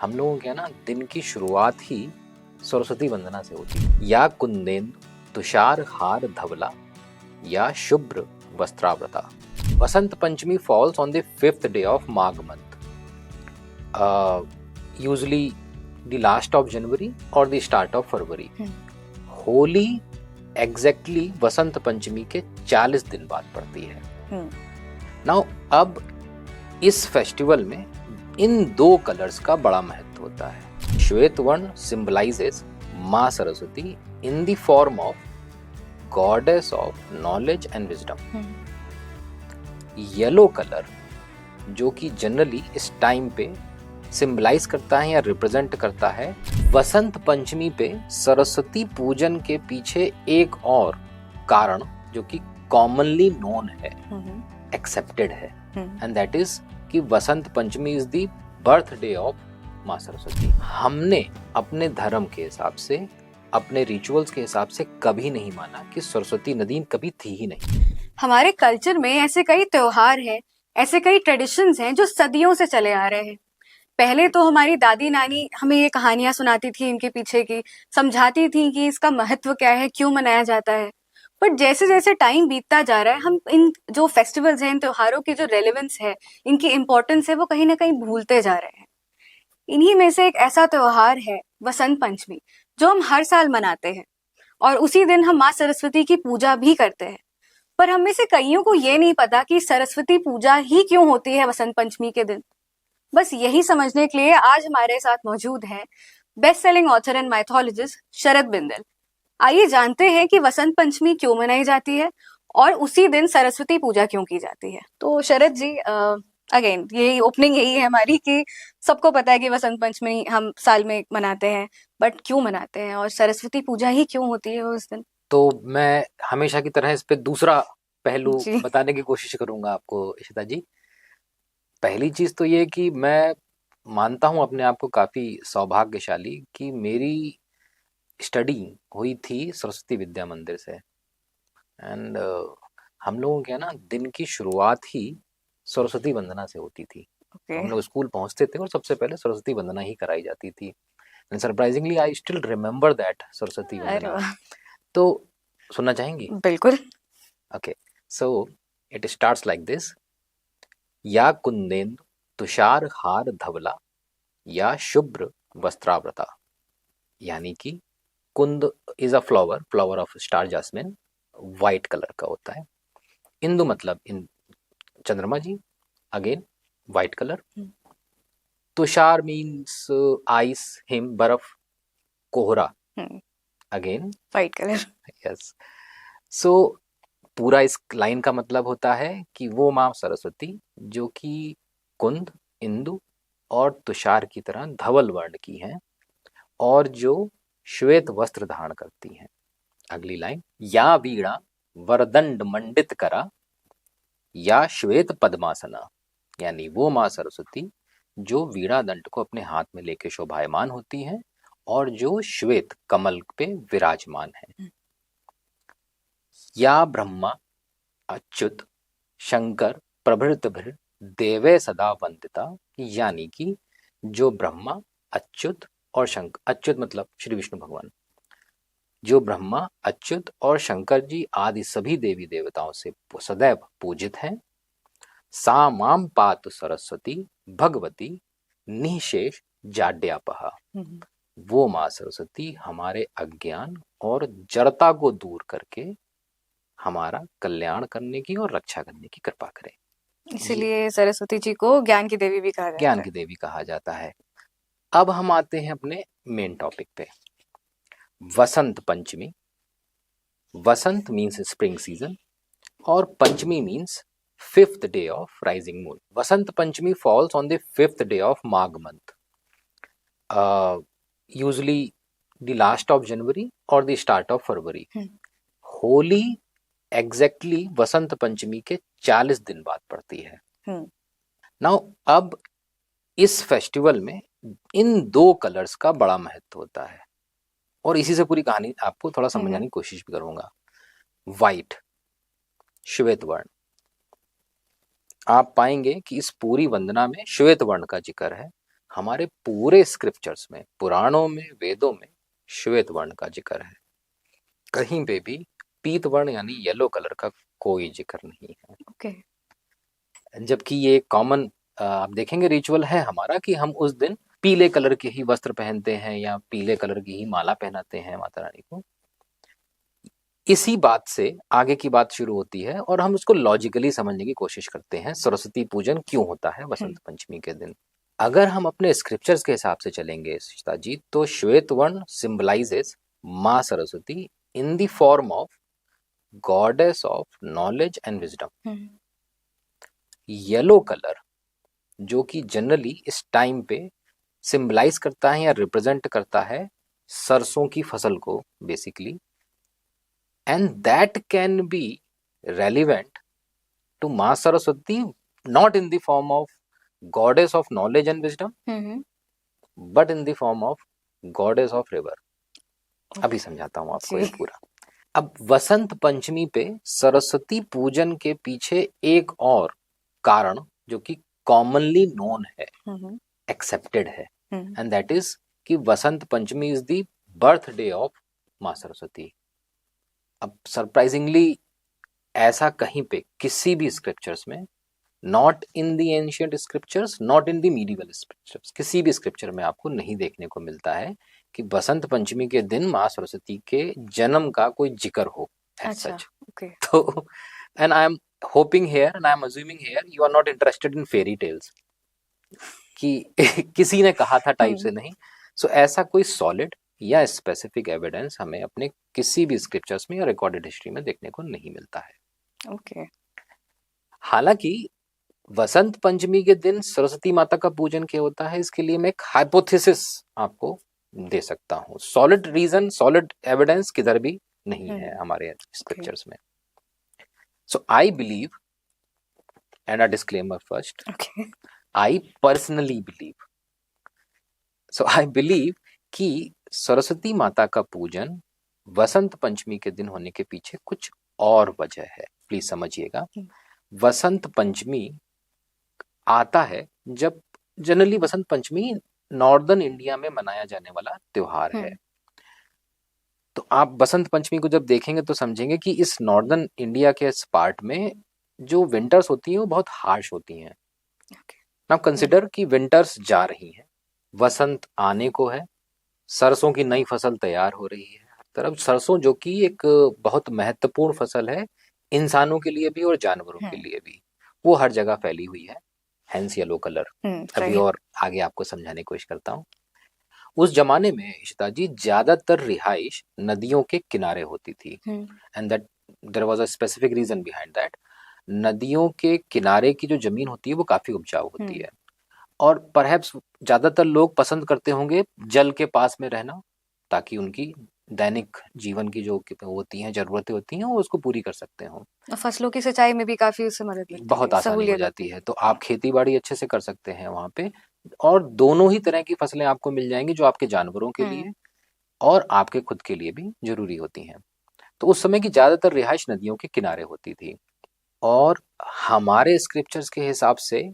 हम लोगों के ना दिन की शुरुआत ही सरस्वती वंदना से होती है। या कुंदेंदु तुषार हार धवला या शुभ्र वस्त्रावृता। Vasant Panchami falls on the 5th day of Magh month, usually the last of January or the start of February. Holi exactly Vasant Panchami के 40 दिन बाद पड़ती है। नाउ अब इस फेस्टिवल में इन दो कलर्स का बड़ा महत्व होता है। श्वेत वर्ण सिंबलाइजेस माँ Saraswati in the form of goddess of knowledge and wisdom. Yellow colour जो कि जनरली इस टाइम पे सिंबलाइज करता है या रिप्रेजेंट करता है वसंत पंचमी पे सरस्वती पूजन के पीछे एक और कारण जो कि कॉमनली नोन है, एक्सेप्टेड है, एंड दैट इज कि Vasant Panchami is the birthday of माँ सरस्वती। हमने अपने धर्म के हिसाब से, अपने रिचुअल्स के हिसाब से कभी नहीं माना कि सरस्वती नदी कभी थी ही नहीं। हमारे कल्चर में ऐसे कई त्योहार हैं, ऐसे कई ट्रेडिशंस हैं जो सदियों से चले आ रहे हैं। पहले तो हमारी दादी नानी हमें ये कहानियां सुनाती थी, इनके पीछे की समझाती थी कि इसका महत्व क्या है, क्यों मनाया जाता है। बट जैसे जैसे टाइम बीतता जा रहा है, हम इन जो फेस्टिवल्स हैं, इन त्योहारों की जो रेलेवेंस है, इनकी इम्पोर्टेंस है, वो कहीं ना कहीं भूलते जा रहे हैं। इन्हीं में से एक ऐसा त्योहार है वसंत पंचमी, जो हम हर साल मनाते हैं और उसी दिन हम माँ सरस्वती की पूजा भी करते हैं। पर हम में से कईयों को ये नहीं पता कि सरस्वती पूजा ही क्यों होती है वसंत पंचमी के दिन। बस यही समझने के लिए आज हमारे साथ मौजूद हैं बेस्ट सेलिंग ऑथर एंड माइथोलॉजिस्ट शरद बिंदल। आइए जानते हैं कि वसंत पंचमी क्यों मनाई जाती है और उसी दिन सरस्वती पूजा क्यों की जाती है। तो शरद जी, अगेन यही ओपनिंग यही है हमारी कि सबको पता है कि वसंत पंचमी हम साल में मनाते हैं, बट क्यों मनाते हैं और सरस्वती पूजा ही क्यों होती है उस दिन? तो मैं हमेशा की तरह इस पे दूसरा पहलू बताने की कोशिश करूंगा आपको इशिता जी। पहली चीज तो ये कि मैं मानता हूं अपने आप को काफी सौभाग्यशाली कि मेरी स्टडी हुई थी सरस्वती विद्या मंदिर से। एंड हम लोगों के ना दिन की शुरुआत ही सरस्वती वंदना से होती थी। हम लोग स्कूल पहुंचते थे और सबसे पहले सरस्वती वंदना ही कराई जाती थी। And surprisingly I still remember that Saraswati Vandana. तो सुनना चाहेंगी? बिल्कुल। Okay, so it starts like this. या कुंदेंदु तुषार हार धवला या शुभ्र वस्त्रावृता। यानी कि कुंद is a flower of star jasmine, white colour का होता है। इंदु मतलब इन चंद्रमा जी, अगेन वाइट कलर। तुषार मीन्स आइस, हिम, बर्फ, कोहरा, again white colour. Yes. So पूरा इस लाइन का मतलब होता है कि वो माँ सरस्वती जो कि कुंद, इंदु और तुषार की तरह धवल वर्ण की हैं और जो श्वेत वस्त्र धारण करती हैं। अगली लाइन, या वीणा वरदंड मंडित करा या श्वेत पद्मासना। यानी वो माँ सरस्वती जो वीणा दंड को अपने हाथ में लेके शोभायमान होती हैं और जो श्वेत कमल पे विराजमान है। या ब्रह्मा अच्युत शंकर प्रभृतिभिर देवे सदा वंदिता। यानी कि जो ब्रह्मा, अच्युत और शंकर, अच्युत मतलब श्री विष्णु भगवान, जो ब्रह्मा, अच्युत और शंकर जी आदि सभी देवी देवताओं से सदैव पूजित हैं। सा माम पातु सरस्वती भगवती निशेष जाड्यापहा। वो माँ सरस्वती हमारे अज्ञान और जड़ता को दूर करके हमारा कल्याण करने की और रक्षा करने की कृपा करें। इसलिए सरस्वती जी को ज्ञान की देवी भी कहा जाता है। ज्ञान की देवी कहा जाता है। अब हम आते हैं अपने मेन टॉपिक पे, वसंत पंचमी। वसंत मीन्स स्प्रिंग सीजन और पंचमी means 5th day of rising moon. Vasant Panchami falls on the 5th day of Magh month, usually the last of January or the start of February. Holi exactly Vasant Panchami के 40 दिन बाद पड़ती है। Now अब इस festival में इन दो कलर्स का बड़ा महत्व होता है और इसी से पूरी कहानी आपको थोड़ा समझाने की कोशिश भी करूंगा। वाइट, श्वेत वर्ण, आप पाएंगे कि इस पूरी वंदना में श्वेत वर्ण का जिक्र है। हमारे पूरे स्क्रिप्चर्स में, पुराणों में, वेदों में श्वेत वर्ण का जिक्र है। कहीं पे भी पीत वर्ण यानी येलो कलर का कोई जिक्र नहीं है। ओके। जबकि ये कॉमन आप देखेंगे रिचुअल है हमारा कि हम उस दिन पीले कलर के ही वस्त्र पहनते हैं या पीले कलर की ही माला पहनाते हैं माता रानी को। इसी बात से आगे की बात शुरू होती है और हम उसको लॉजिकली समझने की कोशिश करते हैं। सरस्वती पूजन क्यों होता है वसंत पंचमी के दिन? अगर हम अपने स्क्रिप्चर्स के हिसाब से चलेंगे सुचिता जी, तो श्वेत वर्ण सिंबलाइजेस माँ Saraswati in the form of goddess of knowledge and wisdom. Yellow colour जो कि जनरली इस टाइम पे सिंबलाइज करता है या रिप्रेजेंट करता है सरसों की फसल को basically, and that can be relevant to Ma Saraswati not in the form of goddess of knowledge and wisdom but in the form of goddess of river. अभी समझाता हूँ आपको ये पूरा। अब वसंत पंचमी पे सरस्वती पूजन के पीछे एक और कारण जो कि कॉमनली नोन है, एक्सेप्टेड है, एंड दैट इज कि Vasant Panchami is the birthday of माँ सरस्वती। अब सरप्राइजिंगली ऐसा कहीं पे किसी भी स्क्रिप्चर्स में, not in the ancient scriptures, not in the medieval scriptures, किसी भी स्क्रिप्चर में आपको नहीं देखने को मिलता है कि बसंत पंचमी के दिन माँ सरस्वती के जन्म का कोई जिक्र हो as such. तो and I am hoping here and I am assuming here you are not interested in fairy tales कि किसी ने कहा था टाइप से नहीं। सो ऐसा कोई सॉलिड या स्पेसिफिक एविडेंस हमें अपने किसी भी स्क्रिप्चर्स में या रिकॉर्डेड हिस्ट्री में देखने को नहीं मिलता है। ओके। हालांकि वसंत पंचमी के दिन सरस्वती माता का पूजन क्या होता है, इसके लिए मैं एक हाइपोथेसिस आपको दे सकता हूँ। सॉलिड रीजन, सॉलिड एविडेंस किधर भी नहीं है हमारे स्क्रिप्चर्स में। So I believe, and a disclaimer first, I personally believe, so I believe कि सरस्वती माता का पूजन वसंत पंचमी के दिन होने के पीछे कुछ और वजह है। प्लीज समझिएगा। वसंत पंचमी आता है जब generally Vasant Panchami northern India में मनाया जाने वाला त्योहार है। तो आप वसंत पंचमी को जब देखेंगे तो समझेंगे कि इस नॉर्दर्न इंडिया के इस पार्ट में जो विंटर्स होती हैं वो बहुत हार्श होती हैं। नाउ कंसिडर कि विंटर्स जा रही हैं, वसंत आने को है, सरसों की नई फसल तैयार हो रही है हर तरफ। सरसों जो कि एक बहुत महत्वपूर्ण फसल है इंसानों के लिए भी और जानवरों के लिए भी, वो हर जगह फैली हुई है, हेंस येलो कलर। अभी और आगे आपको समझाने की कोशिश करता हूँ। उस जमाने में इशिता जी ज्यादातर रिहाइश नदियों के किनारे होती थी, and that there was a specific reason behind that. नदियों के किनारे की जो जमीन होती है वो काफी उपजाऊ होती है, और परहैप्स ज्यादातर लोग पसंद करते होंगे जल के पास में रहना, ताकि उनकी दैनिक जीवन की जो होती हैं जरूरतें होती हैं वो उसको पूरी कर सकते हो। फसलों की सिंचाई में भी काफी उससे मदद मिलती है, बहुत आसानी हो जाती है। तो आप खेती बाड़ी अच्छे से कर सकते हैं वहां पे, और दोनों ही तरह की फसलें आपको मिल जाएंगी जो आपके जानवरों के लिए और आपके खुद के लिए भी जरूरी होती हैं। तो उस समय की ज्यादातर रिहाइश नदियों के किनारे होती थी, और हमारे स्क्रिप्चर्स के हिसाब से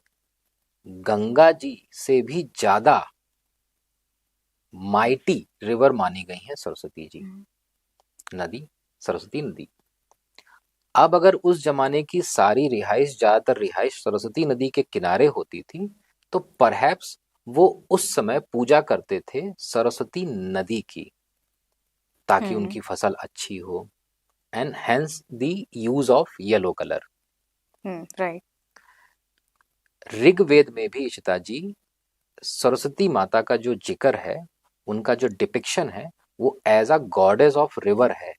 गंगा जी से भी ज्यादा माइटी रिवर मानी गई है सरस्वती जी नदी, सरस्वती नदी। अब अगर उस जमाने की सारी रिहाइश, ज्यादातर रिहाइश सरस्वती नदी के किनारे होती थी, तो परहैप्स वो उस समय पूजा करते थे सरस्वती नदी की, ताकि उनकी फसल अच्छी हो, and hence the use of yellow colour. Right. Rigveda में भी इशिता जी सरस्वती माता का जो जिक्र है, उनका जो डिपिक्शन है, वो as a goddess of river है।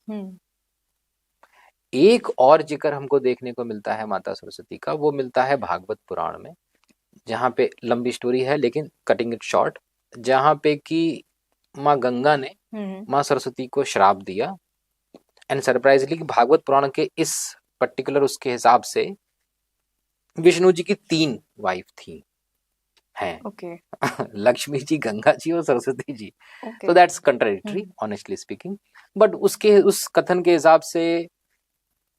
एक और जिक्र हमको देखने को मिलता है माता सरस्वती का, वो मिलता है भागवत पुराण में, जहाँ पे लंबी स्टोरी है लेकिन कटिंग इट शॉर्ट, जहाँ पे कि माँ गंगा ने माँ सरस्वती को श्राप दिया, एंड सरप्राइजली भागवत पुराण के इस पर्टिकुलर उसके हिसाब से विष्णु जी की 3 वाइफ थी हैं। लक्ष्मी जी, गंगा जी और सरस्वती जी। तो that's contradictory honestly speaking, but उसके उस कथन के हिसाब से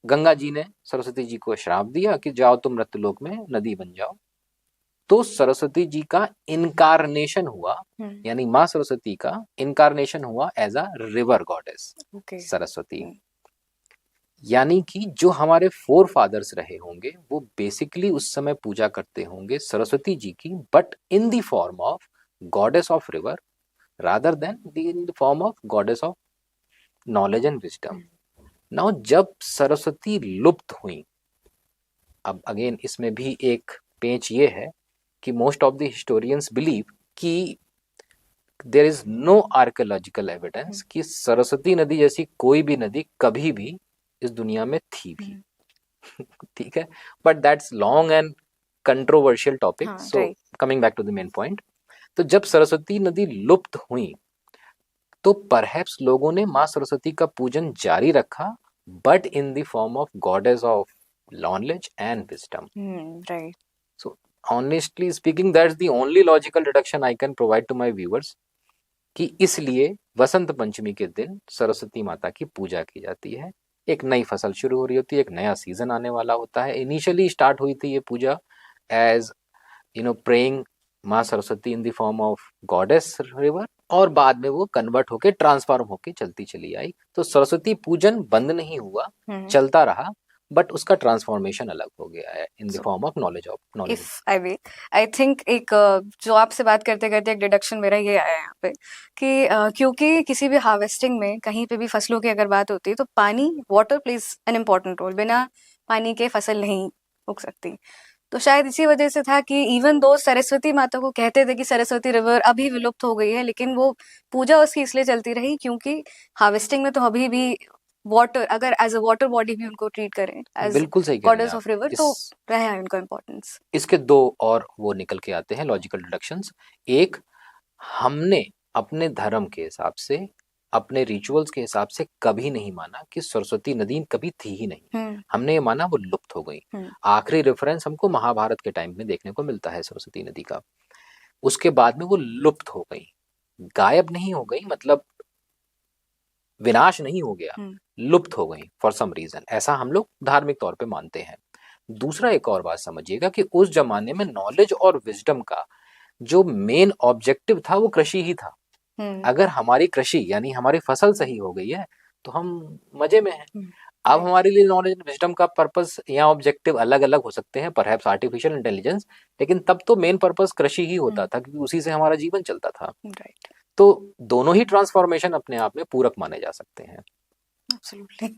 गंगा जी ने सरस्वती जी को श्राप दिया कि जाओ तुम मृत्युलोक में नदी बन जाओ, तो सरस्वती जी का इनकारनेशन हुआ, यानी माँ सरस्वती का इनकारनेशन हुआ as a river goddess Saraswati. यानी कि जो हमारे फोर फादर्स रहे होंगे वो बेसिकली उस समय पूजा करते होंगे सरस्वती जी की, but in the form of goddess of river rather then in the form of goddess of knowledge and wisdom. Now जब सरस्वती लुप्त हुई, अब अगेन इसमें भी एक पेच ये है कि most of the historians believe कि there is no archaeological evidence कि सरस्वती नदी जैसी कोई भी नदी कभी भी इस दुनिया में थी भी। ठीक है, but that's long and controversial topic, so coming back to the main point. तो जब सरस्वती नदी लुप्त हुई तो परहैप्स लोगों ने माँ सरस्वती का पूजन जारी रखा, but in the form of goddess of knowledge and wisdom. Right. So honestly speaking, that's the only logical deduction I can provide to my viewers कि इसलिए वसंत पंचमी के दिन सरस्वती माता की पूजा की जाती है। एक नई फसल शुरू हो रही होती है, एक नया सीजन आने वाला होता है। इनिशियली स्टार्ट हुई थी ये पूजा एज प्रेइंग माँ Saraswati in the form of goddess river, और बाद में वो कन्वर्ट होके ट्रांसफॉर्म होके चलती चली आई। तो सरस्वती पूजन बंद नहीं हुआ, चलता रहा, बट उसका ट्रांसफॉर्मेशन अलग हो गया है in the form of knowledge. If I think एक जो आपसे बात करते करते एक डिडक्शन मेरा ये आया यहाँ पे कि क्योंकि किसी भी हार्वेस्टिंग में कहीं पे भी फसलों की अगर बात होती है तो पानी, water plays an important role. बिना पानी के फसल नहीं उग सकती। तो शायद इसी वजह से था कि इवन दो सरस्वती माता को कहते थे कि सरस्वती रिवर अभी विलुप्त हो गई है, लेकिन वो पूजा उसकी इसलिए चलती रही क्योंकि हार्वेस्टिंग में तो अभी भी वाटर, अगर एज अ वाटर बॉडी भी उनको ट्रीट करें एज बिल्कुल सही गॉडेस ऑफ रिवर, तो रहा है उनका इम्पोर्टेंस। इसके दो और वो निकल के आते हैं लॉजिकल डिडक्शंस। एक, हमने अपने धर्म के हिसाब से, अपने रिचुअल्स के हिसाब से कभी नहीं माना कि सरस्वती नदी कभी थी ही नहीं। हमने ये माना वो लुप्त हो गई। आखिरी रेफरेंस हमको महाभारत के टाइम में देखने को मिलता है सरस्वती नदी का। उसके बाद में वो लुप्त हो गई, गायब नहीं हो गई, मतलब विनाश नहीं हो गया, लुप्त हो गई फॉर सम रीजन। ऐसा हम लोग धार्मिक तौर पे मानते हैं। दूसरा एक और बात समझिएगा कि उस जमाने में नॉलेज और विजडम का जो मेन ऑब्जेक्टिव था वो कृषि ही था। अगर हमारी कृषि यानी हमारी फसल सही हो गई है तो हम मजे में हैं। अब हमारे लिए नॉलेज एंड विजडम का पर्पस या ऑब्जेक्टिव अलग अलग हो सकते हैं, परहैप्स आर्टिफिशियल इंटेलिजेंस, लेकिन तब तो मेन पर्पस कृषि ही होता था क्योंकि उसी से हमारा जीवन चलता था। तो दोनों ही ट्रांसफॉर्मेशन अपने आप में पूरक माने जा सकते हैं। Absolutely.